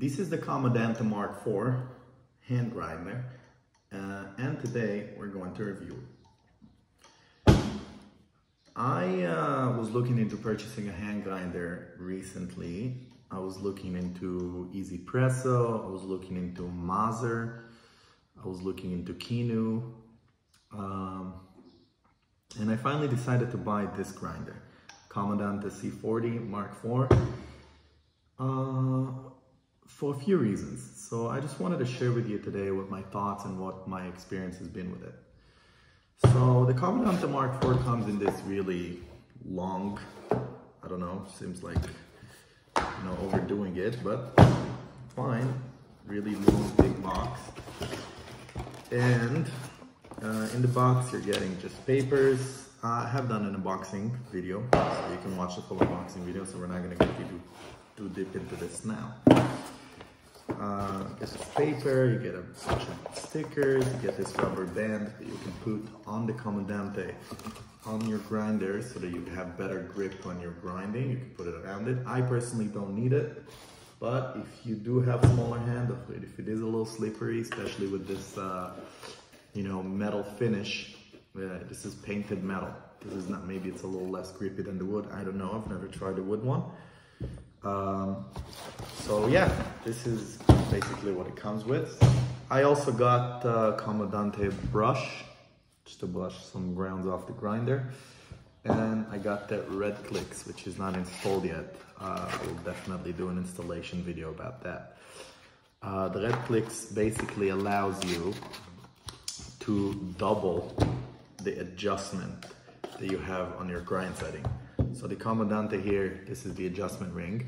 This is the Comandante Mk4 hand grinder, and today we're going to review it. I was looking into purchasing a hand grinder recently. I was looking into Easy Presso, I was looking into Mazer, I was looking into Kinu, and I finally decided to buy this grinder, Comandante C40 Mk4. For a few reasons. So I just wanted to share with you today what my thoughts and what my experience has been with it. So the Comandante Mk4 comes in this really long, I don't know, seems like, you know, overdoing it, but fine, really long, big box. And in the box you're getting just papers. I have done an unboxing video, so you can watch the full unboxing video, so we're not going to get too deep into this now. This is paper, you get a bunch of stickers, you get this rubber band that you can put on the Comandante on your grinder so that you have better grip when you're grinding. You can put it around it. I personally don't need it, but if you do have smaller hand, if it is a little slippery, especially with this you know, metal finish, this is painted metal. This is not, maybe it's a little less grippy than the wood, I don't know, I've never tried a wood one. So yeah, this is basically what it comes with. I also got Comandante brush, just to brush some grounds off the grinder. And I got that red clicks, which is not installed yet. I will definitely do an installation video about that. The red clicks basically allows you to double the adjustment that you have on your grind setting. So the Comandante here, this is the adjustment ring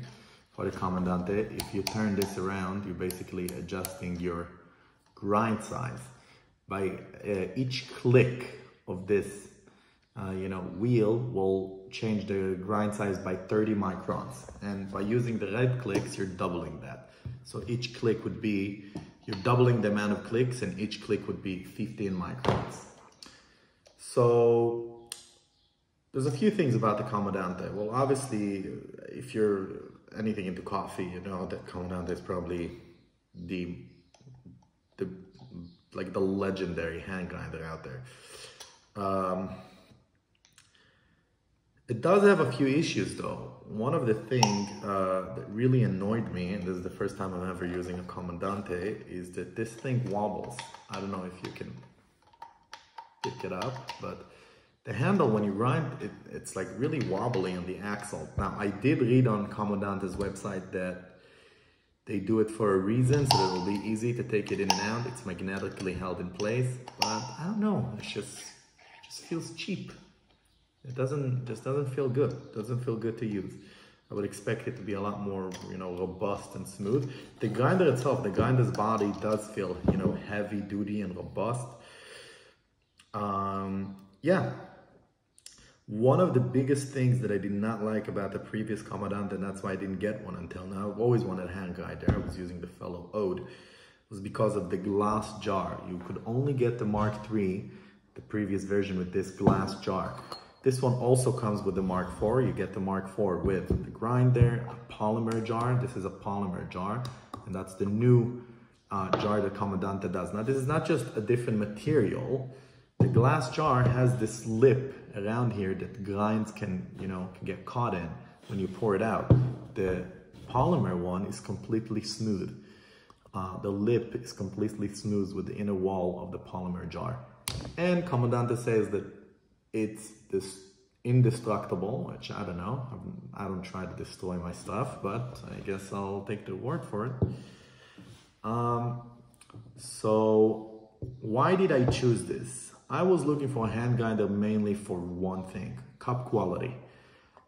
for the Comandante. If you turn this around, you're basically adjusting your grind size. By each click of this you know, wheel will change the grind size by 30 microns. And by using the red clicks, you're doubling that. So each click would be, you're doubling the amount of clicks, and each click would be 15 microns. So there's a few things about the Comandante. Well, obviously, if you're anything into coffee, you know that Comandante is probably the legendary hand grinder out there. It does have a few issues though. One of the things that really annoyed me, and this is the first time I'm ever using a Comandante, is that this thing wobbles. I don't know if you can pick it up, but the handle, when you grind, it's like really wobbly on the axle. Now, I did read on Comandante's website that they do it for a reason, so that it will be easy to take it in and out. It's magnetically held in place, but I don't know, it just feels cheap. It just doesn't feel good. It doesn't feel good to use. I would expect it to be a lot more, you know, robust and smooth. The grinder itself, the grinder's body does feel, you know, heavy duty and robust. Yeah. One of the biggest things that I did not like about the previous Comandante, and that's why I didn't get one until now, I've always wanted a hand grinder, I was using the fellow Ode, was because of the glass jar. You could only get the Mark III, the previous version, with this glass jar. This one also comes with the Mk4. You get the Mk4 with the grinder, a polymer jar. This is a polymer jar, and that's the new jar that Comandante does. Now, this is not just a different material. The glass jar has this lip around here that grinds can get caught in when you pour it out. The polymer one is completely smooth. The lip is completely smooth with the inner wall of the polymer jar. And Comandante says that it's this indestructible, which I don't know. I don't try to destroy my stuff, but I guess I'll take the word for it. So why did I choose this? I was looking for a hand grinder mainly for one thing: cup quality.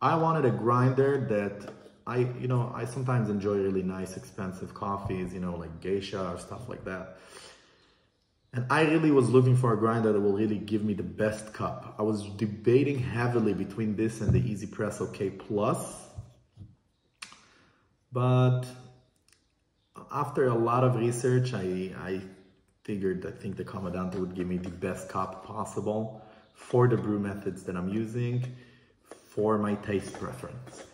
I wanted a grinder that I sometimes enjoy really nice, expensive coffees, you know, like Geisha or stuff like that. And I really was looking for a grinder that will really give me the best cup. I was debating heavily between this and the Easy Presso K+, but after a lot of research, I think the Comandante would give me the best cup possible for the brew methods that I'm using, for my taste preference.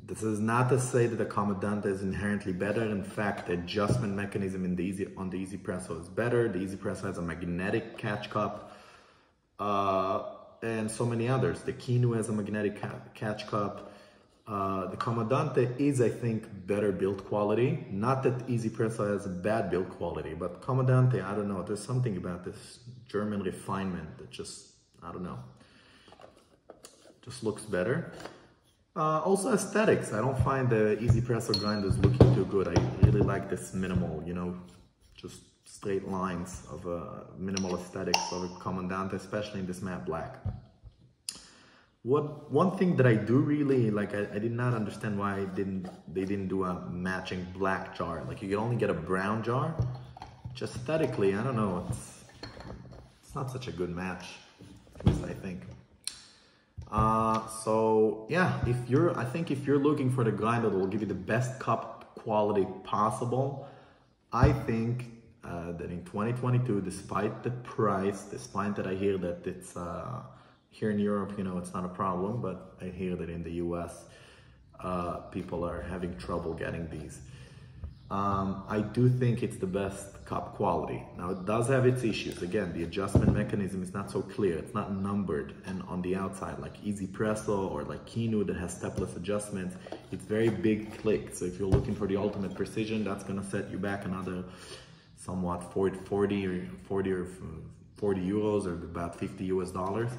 This is not to say that the Comandante is inherently better. In fact, the adjustment mechanism in on the Easy Presso is better. The Easy Presso has a magnetic catch cup, and so many others. The Kinu has a magnetic catch cup. The Comandante is, I think, better build quality. Not that Easy Presso has a bad build quality, but Comandante, I don't know. There's something about this German refinement that just, I don't know, just looks better. Also aesthetics. I don't find the Easy Presso grinders looking too good. I really like this minimal, you know, just straight lines of minimal aesthetics of a Comandante, especially in this matte black. One thing that I do really like, I did not understand why they didn't do a matching black jar. Like, you can only get a brown jar. Just aesthetically, I don't know, it's not such a good match, at least I think. So yeah, I think if you're looking for the grinder that will give you the best cup quality possible, I think that in 2022, despite the price, despite that I hear that it's here in Europe, you know, it's not a problem, but I hear that in the US, people are having trouble getting these. I do think it's the best cup quality. Now, it does have its issues. Again, the adjustment mechanism is not so clear. It's not numbered, and on the outside, like Easy Presso or like Kinu that has stepless adjustments, it's very big click. So if you're looking for the ultimate precision, that's gonna set you back another somewhat 40 euros or about 50 US dollars.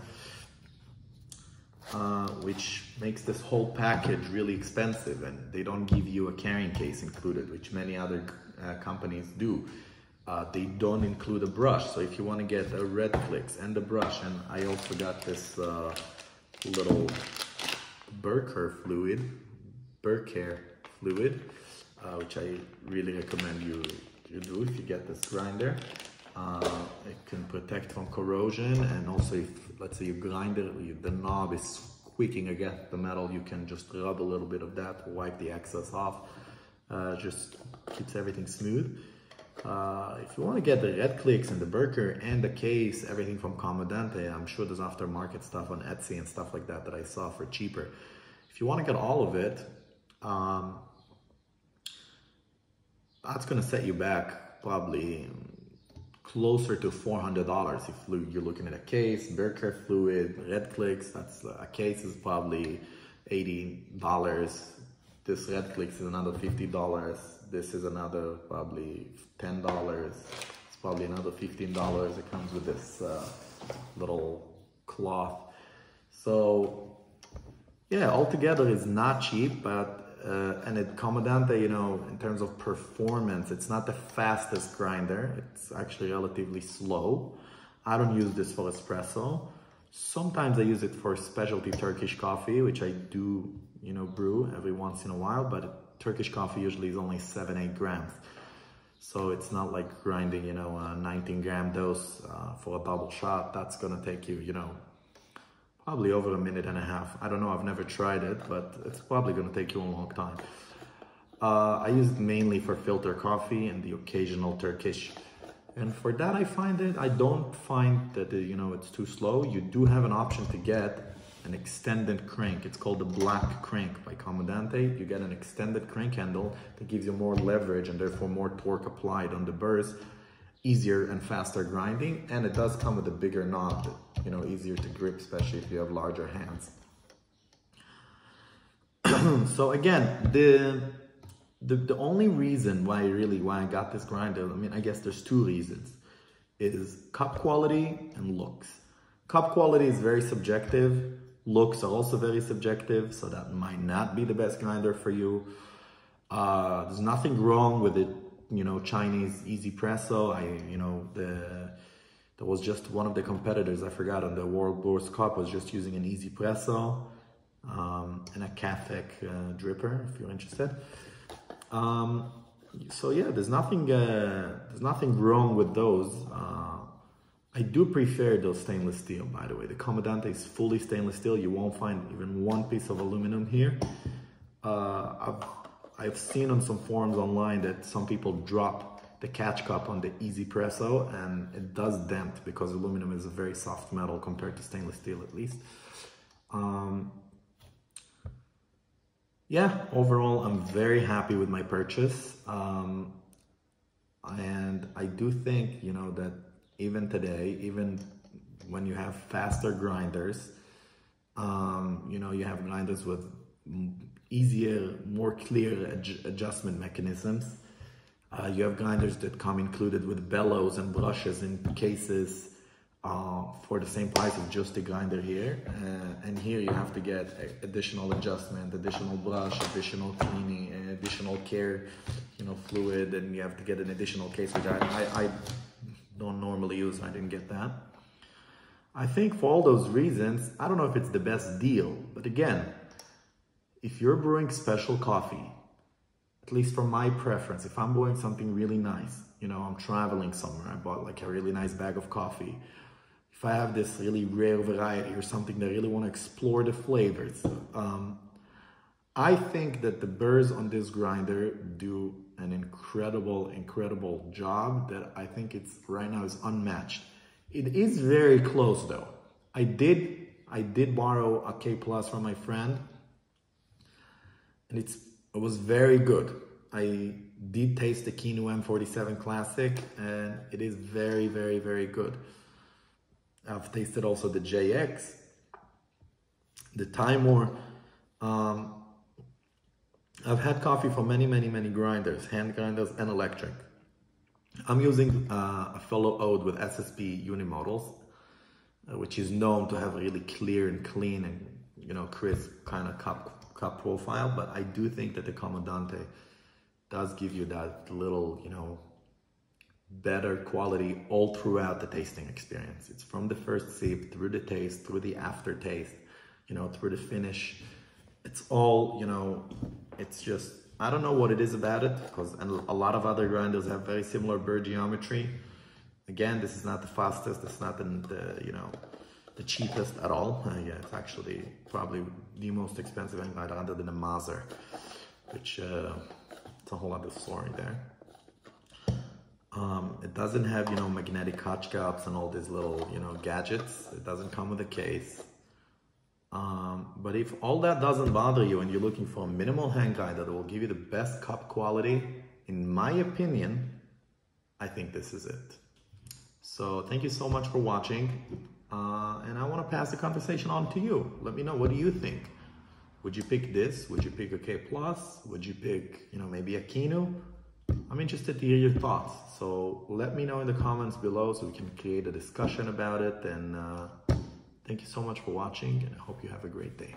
Which makes this whole package really expensive, and they don't give you a carrying case included, which many other companies do. They don't include a brush, so if you want to get the red clicks and the brush, and I also got this little Burr fluid, which I really recommend you do if you get this grinder. It can protect from corrosion, and also if, let's say, you grind it, the knob is squeaking against the metal, you can just rub a little bit of that to wipe the excess off. Just keeps everything smooth. If you want to get the red clicks and the Burr and the case, everything from Comandante, I'm sure there's aftermarket stuff on Etsy and stuff like that that I saw for cheaper. If you want to get all of it, that's going to set you back probably closer to $400 if you're looking at a case, Burr fluid, red clicks. That's a case is probably $80. This red clicks is another $50. This is another probably $10. It's probably another $15. It comes with this little cloth. So yeah, altogether it's not cheap, but and at Comandante, you know, in terms of performance, it's not the fastest grinder. It's actually relatively slow. I don't use this for espresso. Sometimes I use it for specialty Turkish coffee, which I do, you know, brew every once in a while, but Turkish coffee usually is only 7-8 grams. So it's not like grinding, you know, a 19-gram dose for a double shot. That's gonna take you, you know, probably over a minute and a half. I don't know, I've never tried it, but it's probably gonna take you a long time. I use it mainly for filter coffee and the occasional Turkish. And for that, I don't find that, you know, it's too slow. You do have an option to get an extended crank. It's called the Black Crank by Comandante. You get an extended crank handle that gives you more leverage and therefore more torque applied on the burrs. Easier and faster grinding, and it does come with a bigger knob that, you know, easier to grip, especially if you have larger hands. So again, the only reason why I got this grinder, I mean, I guess there's two reasons. It is cup quality and looks. Cup quality is very subjective. Looks are also very subjective, so that might not be the best grinder for you. There's nothing wrong with it, you know, Chinese Easy Presso. There was just one of the competitors, I forgot, on the World Brewers Cup was just using an Easy Presso and a Catholic dripper, if you're interested. So yeah, there's nothing wrong with those. I do prefer those stainless steel, by the way. The Comandante is fully stainless steel. You won't find even one piece of aluminum here. I've seen on some forums online that some people drop the catch cup on the Easy Presso and it does dent because aluminum is a very soft metal compared to stainless steel, at least. yeah, overall, I'm very happy with my purchase. And I do think, you know, that even today, even when you have faster grinders, you know, you have grinders with easier, more clear adjustment mechanisms. You have grinders that come included with bellows and brushes in cases for the same price of just a grinder here. And here you have to get additional adjustment, additional brush, additional cleaning, and additional care, you know, fluid, and you have to get an additional case, which I don't normally use. I didn't get that. I think for all those reasons, I don't know if it's the best deal, but again, if you're brewing special coffee, at least for my preference, if I'm brewing something really nice, you know, I'm traveling somewhere, I bought like a really nice bag of coffee. If I have this really rare variety or something that I really want to explore the flavors, I think that the burrs on this grinder do an incredible job that I think it's right now is unmatched. It is very close though. I did borrow a K Plus from my friend, and it was very good. I did taste the Kinu M47 Classic, and it is very good. I've tasted also the JX, the Timor. I've had coffee from many grinders, hand grinders and electric. I'm using a fellow Ode with SSP unimodals, which is known to have a really clear and clean and, you know, crisp kind of cup profile. But I do think that the Comandante does give you that little, you know, better quality all throughout the tasting experience. It's from the first sip, through the taste, through the aftertaste, you know, through the finish. It's all, you know, it's just, I don't know what it is about it, because a lot of other grinders have very similar burr geometry. Again, this is not the fastest, it's not the you know, the cheapest at all. Yeah, it's actually probably the most expensive hand grinder other than a Maser, which it's a whole other story there. It doesn't have, you know, magnetic hotch cups and all these little, you know, gadgets. It doesn't come with a case. But if all that doesn't bother you and you're looking for a minimal hand grinder that will give you the best cup quality, in my opinion, I think this is it. So thank you so much for watching. And I want to pass the conversation on to you. Let me know, what do you think? Would you pick this? Would you pick a K Plus? Would you pick, you know, maybe a Kinu? I'm interested to hear your thoughts. So let me know in the comments below so we can create a discussion about it. And thank you so much for watching, and I hope you have a great day.